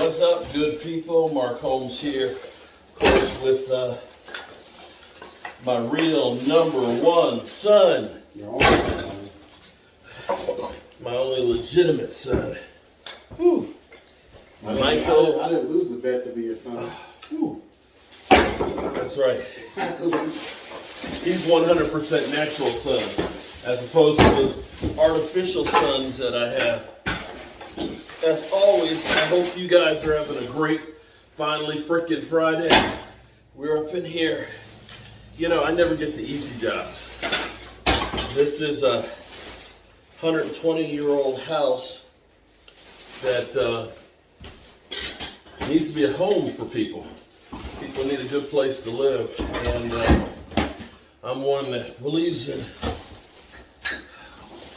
What's up, good people? Mark Holmes here, of course, with my real #1 son. Your only son. My only legitimate son. Whew. I Michael. didn't lose a bet to be your son. Whew. That's right. He's 100% natural son, as opposed to those artificial sons that I have. As always, I hope you guys are having a great, finally frickin' Friday. We're up in here. You know, I never get the easy jobs. This is a 120-year-old house that needs to be a home for people. People need a good place to live, and I'm one that believes in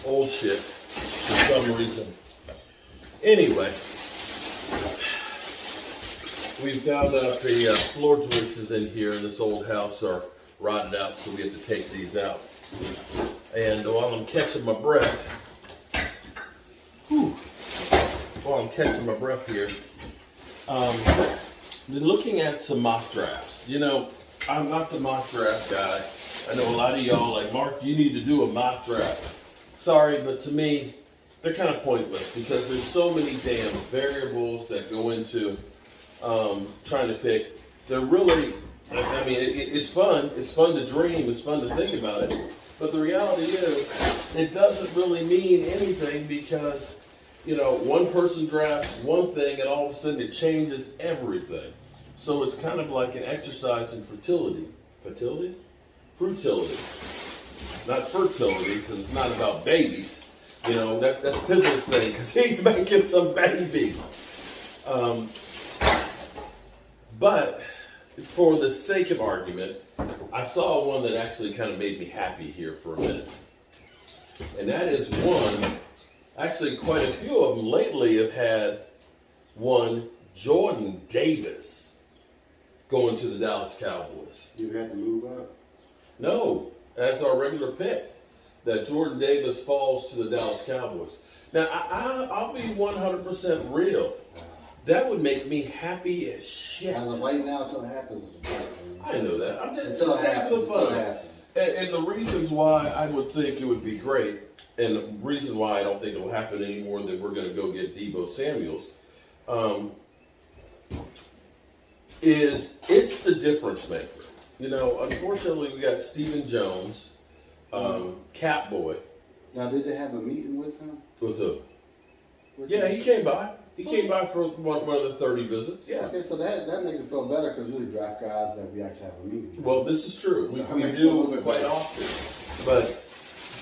old shit for some reason. Anyway, we found out the floor joists in here in this old house are rotted out, so we have to take these out. And while I'm catching my breath, here, been looking at some mock drafts. You know, I'm not the mock draft guy. I know a lot of y'all like, Mark, you need to do a mock draft. Sorry, but to me, they're kind of pointless because there's so many damn variables that go into trying to pick. They're really, I mean, it's fun. It's fun to dream. It's fun to think about it. But the reality is, it doesn't really mean anything because, you know, one person drafts one thing and all of a sudden it changes everything. So it's kind of like an exercise in fertility. Fertility? Frutility. Not fertility, because it's not about babies. You know, that's business thing, because he's making some babies. But for the sake of argument, I saw one that actually kind of made me happy here for a minute. And that is one, actually quite a few of them lately have had one, Jordan Davis, going to the Dallas Cowboys. You had to move up? No, that's our regular pick. That Jordan Davis falls to the Dallas Cowboys. Now, I'll be 100% real. That would make me happy as shit. As of right now, until it happens. I know that. I'm just until it saying for the fun. happens. And the reasons why I would think it would be great, and the reason why I don't think it will happen anymore that we're going to go get Deebo Samuels, is it's the difference maker. You know, unfortunately, we got Stephen Jones, Catboy. Now, did they have a meeting with him? With who? He came by. He came by for one of the 30 visits. Yeah. Okay, so that makes it feel better because we really draft guys that we actually have a meeting. Well, this is true. We So, do quite often. But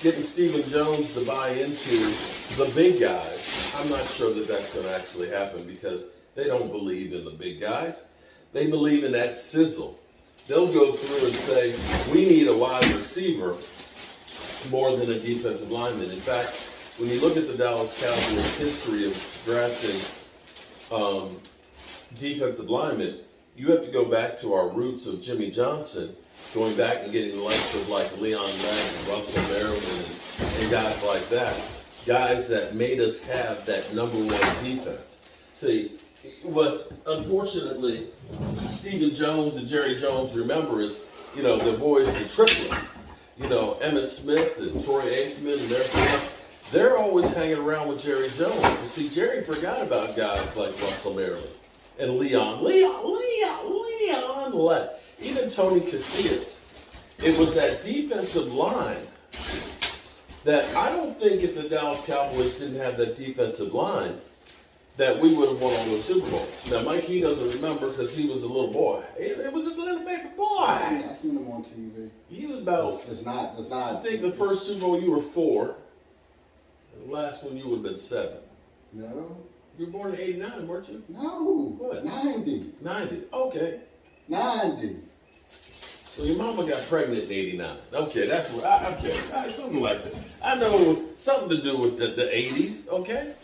getting Stephen Jones to buy into the big guys, I'm not sure that that's going to actually happen because they don't believe in the big guys. They believe in that sizzle. They'll go through and say, we need a wide receiver more than a defensive lineman. In fact, when you look at the Dallas Cowboys' history of drafting defensive linemen, you have to go back to our roots of Jimmy Johnson, going back and getting the likes of like Leon Lett and Russell Merriman and guys like that, guys that made us have that #1 defense. See, what unfortunately Stephen Jones and Jerry Jones remember is, you know, the boys, the triplets, you know, Emmitt Smith and Troy Aikman and they're always hanging around with Jerry Jones. But see, Jerry forgot about guys like Russell Merriman and Leon Lett, even Tony Casillas. It was that defensive line that I don't think if the Dallas Cowboys didn't have that defensive line, that we would have won all those Super Bowls. Now, Mike, he doesn't remember because he was a little boy. It was a little baby boy. I seen him on TV. He was about, It's not. I think the first Super Bowl you were 4. The last one you would have been 7. No. You were born in 89, weren't you? No. What? 90. 90. Okay. 90. So your mama got pregnant in 89. Okay, that's what okay. Something like that. I know something to do with the 80s, okay?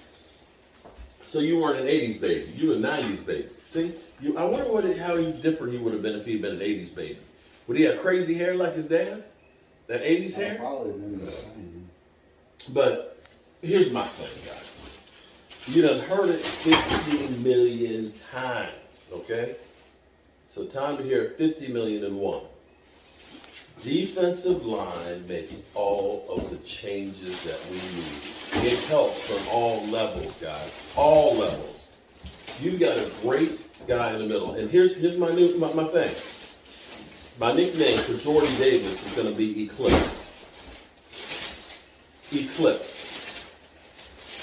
So you weren't an 80s baby. You were a 90s baby. See? I wonder how different he would have been if he'd been an 80s baby. Would he have crazy hair like his dad? That 80s hair? Probably been the same. But here's my thing, guys. You done heard it 50 million times, okay? So time to hear 50 million and one. Defensive line makes all of the changes that we need. It helps from all levels, guys. All levels. You've got a great guy in the middle. And here's my thing. My nickname for Jordan Davis is going to be Eclipse. Eclipse.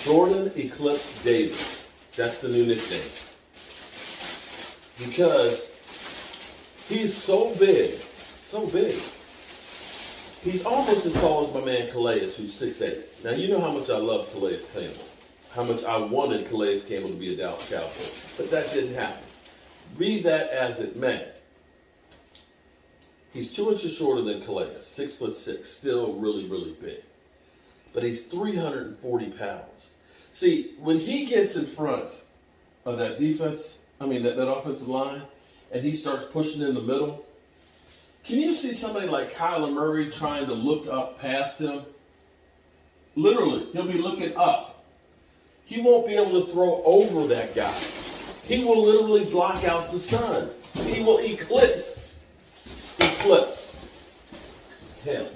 Jordan Eclipse Davis. That's the new nickname. Because he's so big. So big. He's almost as tall as my man Calais, who's 6'8". Now, you know how much I love Calais Campbell. How much I wanted Calais Campbell to be a Dallas Cowboy. But that didn't happen. Read that as it may. He's 2 inches shorter than Calais, 6'6", still really, really big. But he's 340 pounds. See, when he gets in front of that that offensive line, and he starts pushing in the middle, can you see somebody like Kyler Murray trying to look up past him? Literally, he'll be looking up. He won't be able to throw over that guy. He will literally block out the sun. He will eclipse him.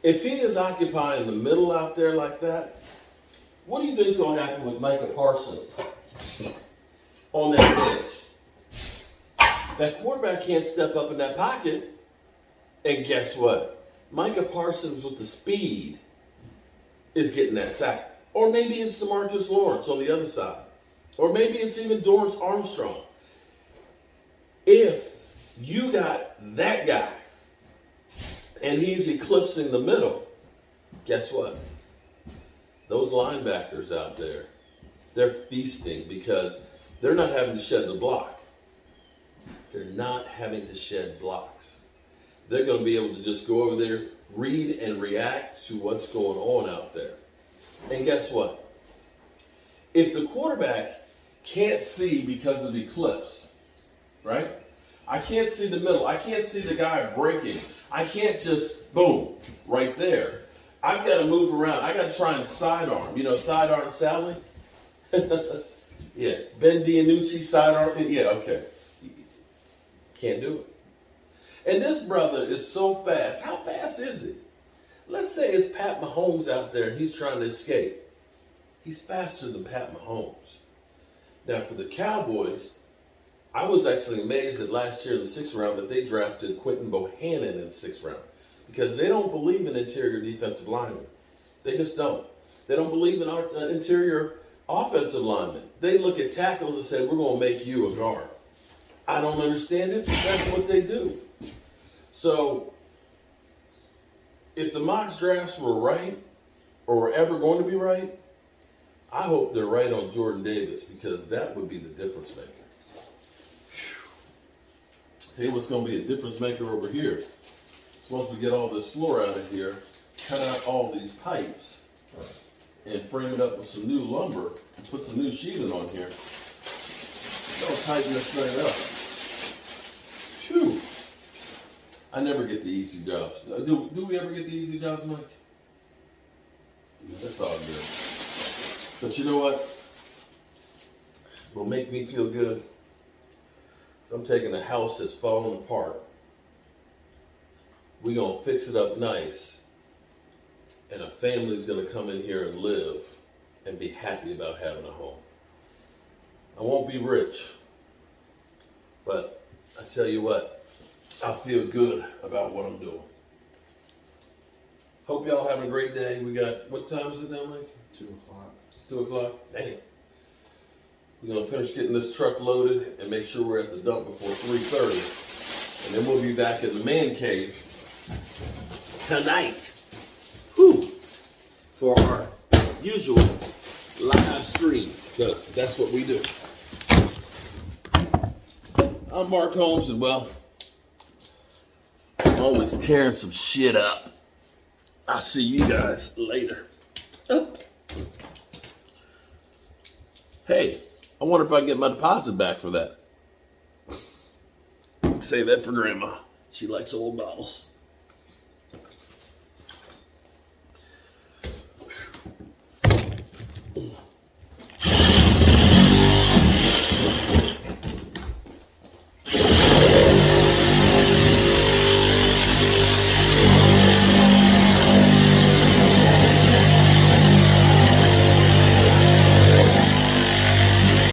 If he is occupying the middle out there like that, what do you think is going to happen with Micah Parsons on that edge? That quarterback can't step up in that pocket, and guess what? Micah Parsons with the speed is getting that sack. Or maybe it's DeMarcus Lawrence on the other side. Or maybe it's even Dorrance Armstrong. If you got that guy, and he's eclipsing the middle, guess what? Those linebackers out there, they're feasting because they're not having to shed the block. They're not having to shed blocks. They're going to be able to just go over there, read and react to what's going on out there. And guess what? If the quarterback can't see because of eclipse, right? I can't see the middle. I can't see the guy breaking. I can't just, boom, right there. I've got to move around. I got to try and sidearm. You know, sidearm Sally? Yeah. Ben DiNucci, sidearm. Yeah, okay. Can't do it. And this brother is so fast. How fast is he? Let's say it's Pat Mahomes out there and he's trying to escape. He's faster than Pat Mahomes. Now, for the Cowboys, I was actually amazed that last year in the 6th round that they drafted Quentin Bohannon in the 6th round because they don't believe in interior defensive linemen. They just don't. They don't believe in our interior offensive linemen. They look at tackles and say, we're going to make you a guard. I don't understand it, but that's what they do. So, if the mock drafts were right, or were ever going to be right, I hope they're right on Jordan Davis because that would be the difference maker. Tell you what's going to be a difference maker over here. Once we get all this floor out of here, cut out all these pipes, and frame it up with some new lumber, and put some new sheathing on here, that'll tighten this thing up. Phew. I never get the easy jobs. Do we ever get the easy jobs, Mike? That's all good. But you know what? Will make me feel good. So I'm taking a house that's falling apart. We're going to fix it up nice. And a family's going to come in here and live and be happy about having a home. I won't be rich. But I tell you what, I feel good about what I'm doing. Hope y'all having a great day. We got, what time is it now, Mike? 2 o'clock. It's 2 o'clock? Damn. We're going to finish getting this truck loaded and make sure we're at the dump before 3:30. And then we'll be back in the man cave tonight. Whew. For our usual live stream. Because that's what we do. I'm Mark Holmes, and well, I'm always tearing some shit up. I'll see you guys later. Oh. Hey, I wonder if I can get my deposit back for that. Save that for Grandma. She likes old bottles. it.